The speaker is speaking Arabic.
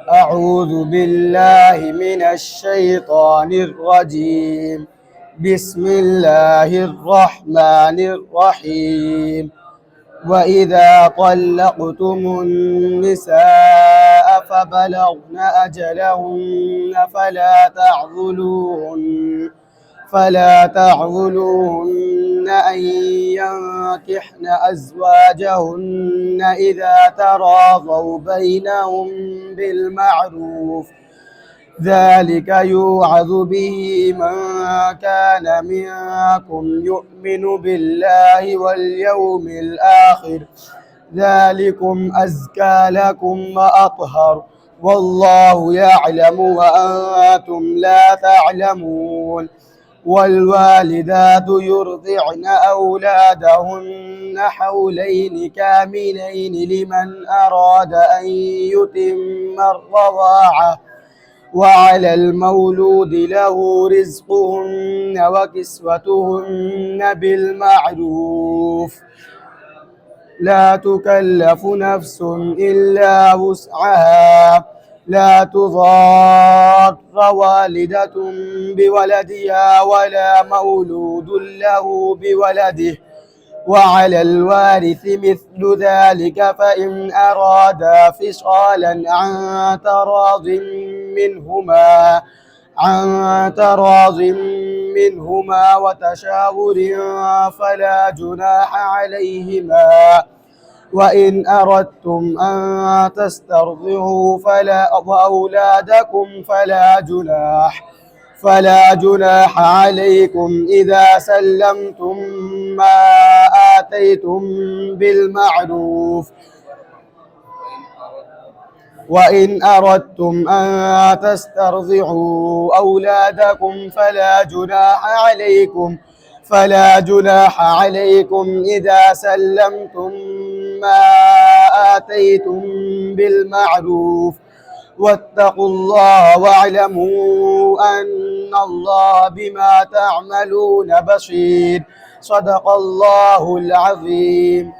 أعوذ بالله من الشيطان الرجيم. بسم الله الرحمن الرحيم. وإذا طلقتم النساء فبلغن أجلهن فلا تعضلوهن أن ينكحن أزواجهن إذا تراضوا بينهم بالمعروف، ذلك يوعظ به من كان منكم يؤمن بالله واليوم الآخر، ذلكم أزكى لكم وأطهر، والله يعلم وأنتم لا تعلمون. والوالدات يرضعن أولادهن حولين كاملين لمن أراد أن يتم الرضاعة، وعلى المولود له رزقهن وكسوتهن بالمعروف، لا تكلف نفس إلا وسعها، لا تضار والدة بولدها ولا مولود له بولده، وعلى الوارث مثل ذلك فإن أرادا فصالا عن تراض منهما وتشاور فلا جناح عليهما. وإن أردتم أن تسترضعوا أولادكم فلا جناح عليكم إذا سلمتم ما آتيتم بالمعروف. وإن أردتم أن تسترضعوا أولادكم فلا جناح عليكم إذا سلمتم ما آتيتم بالمعروف، واتقوا الله واعلموا أن الله بما تعملون بصير. صدق الله العظيم.